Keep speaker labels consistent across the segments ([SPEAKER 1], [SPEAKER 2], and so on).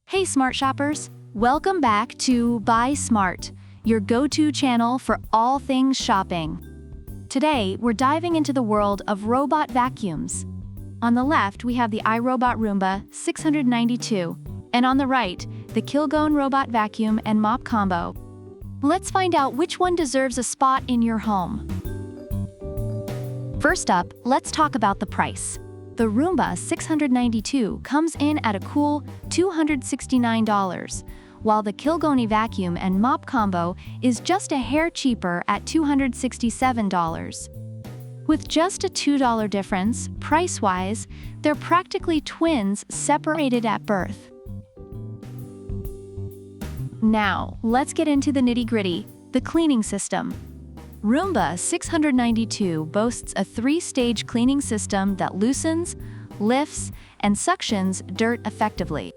[SPEAKER 1] Hey smart shoppers, welcome back to Buy Smart, your go-to channel for all things shopping. Today, we're diving into the world of robot vacuums. On the left, we have the iRobot Roomba 692, and on the right, the Kilgone Robot Vacuum and Mop Combo. Let's find out which one deserves a spot in your home. First up, let's talk about the price. The Roomba 692 comes in at a cool $269, while the Kilgone Vacuum and Mop Combo is just a hair cheaper at $267. With just a $2 difference, price-wise, they're practically twins separated at birth. Now, let's get into the nitty-gritty, the cleaning system. Roomba 692 boasts a 3-stage cleaning system that loosens, lifts, and suctions dirt effectively.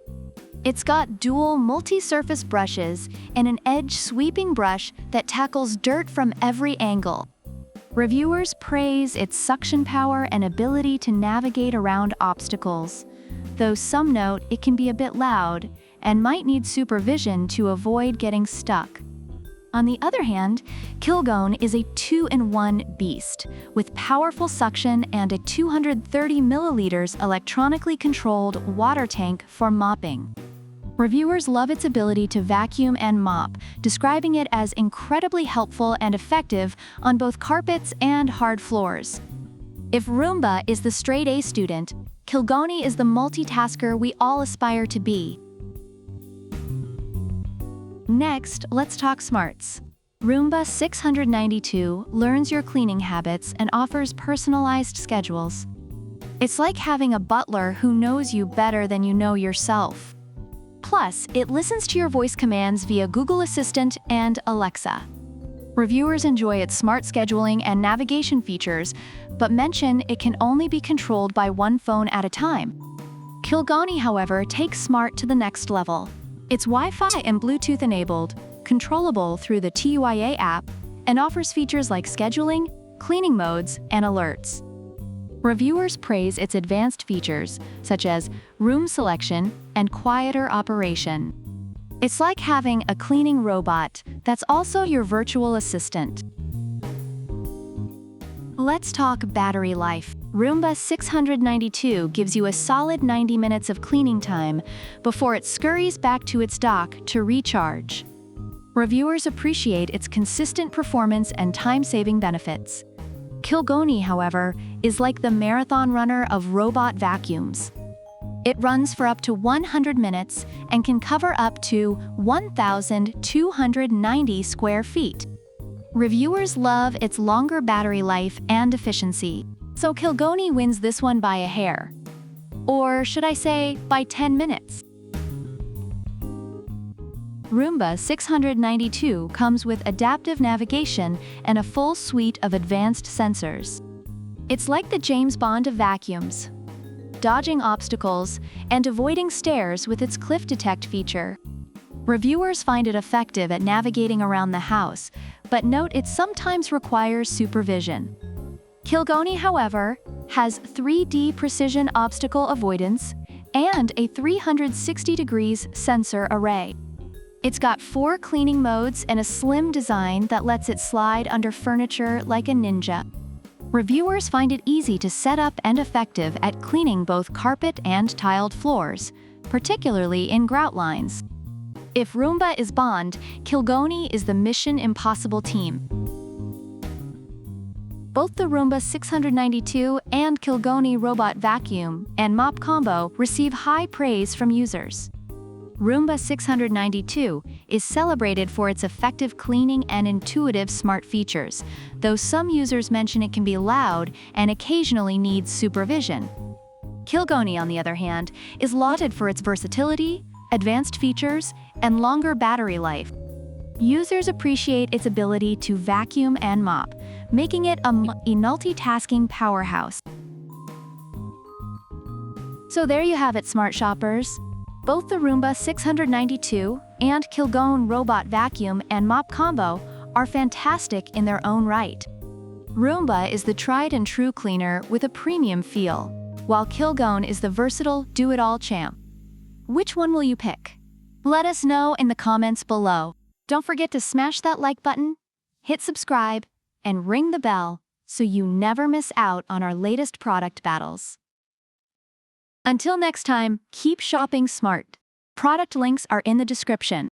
[SPEAKER 1] It's got dual multi-surface brushes and an edge-sweeping brush that tackles dirt from every angle. Reviewers praise its suction power and ability to navigate around obstacles, though some note it can be a bit loud and might need supervision to avoid getting stuck. On the other hand, Kilgone is a 2-in-1 beast, with powerful suction and a 230 milliliters electronically controlled water tank for mopping. Reviewers love its ability to vacuum and mop, describing it as incredibly helpful and effective on both carpets and hard floors. If Roomba is the straight-A student, Kilgone is the multitasker we all aspire to be. Next, let's talk smarts. Roomba 692 learns your cleaning habits and offers personalized schedules. It's like having a butler who knows you better than you know yourself. Plus, it listens to your voice commands via Google Assistant and Alexa. Reviewers enjoy its smart scheduling and navigation features, but mention it can only be controlled by one phone at a time. Kilgone, however, takes smart to the next level. It's Wi-Fi and Bluetooth enabled, controllable through the TUIA app, and offers features like scheduling, cleaning modes, and alerts. Reviewers praise its advanced features, such as room selection and quieter operation. It's like having a cleaning robot that's also your virtual assistant. Let's talk battery life. Roomba 692 gives you a solid 90 minutes of cleaning time before it scurries back to its dock to recharge. Reviewers appreciate its consistent performance and time-saving benefits. Kilgone, however, is like the marathon runner of robot vacuums. It runs for up to 100 minutes and can cover up to 1,290 square feet. Reviewers love its longer battery life and efficiency, so Kilgone wins this one by a hair. Or should I say, by 10 minutes. Roomba 692 comes with adaptive navigation and a full suite of advanced sensors. It's like the James Bond of vacuums, dodging obstacles and avoiding stairs with its cliff detect feature. Reviewers find it effective at navigating around the house, but note it sometimes requires supervision. Kilgone, however, has 3D precision obstacle avoidance and a 360 degrees sensor array. It's got 4 cleaning modes and a slim design that lets it slide under furniture like a ninja. Reviewers find it easy to set up and effective at cleaning both carpet and tiled floors, particularly in grout lines. If Roomba is Bond, Kilgone is the Mission Impossible team. Both the Roomba 692 and Kilgone Robot Vacuum and Mop Combo receive high praise from users. Roomba 692 is celebrated for its effective cleaning and intuitive smart features, though some users mention it can be loud and occasionally needs supervision. Kilgone, on the other hand, is lauded for its versatility, advanced features, and longer battery life. Users appreciate its ability to vacuum and mop, making it a multitasking powerhouse. So there you have it, smart shoppers. Both the Roomba 692 and Kilgone Robot Vacuum and Mop Combo are fantastic in their own right. Roomba is the tried-and-true cleaner with a premium feel, while Kilgone is the versatile do-it-all champ. Which one will you pick? Let us know in the comments below. Don't forget to smash that like button, hit subscribe, and ring the bell so you never miss out on our latest product battles. Until next time, keep shopping smart. Product links are in the description.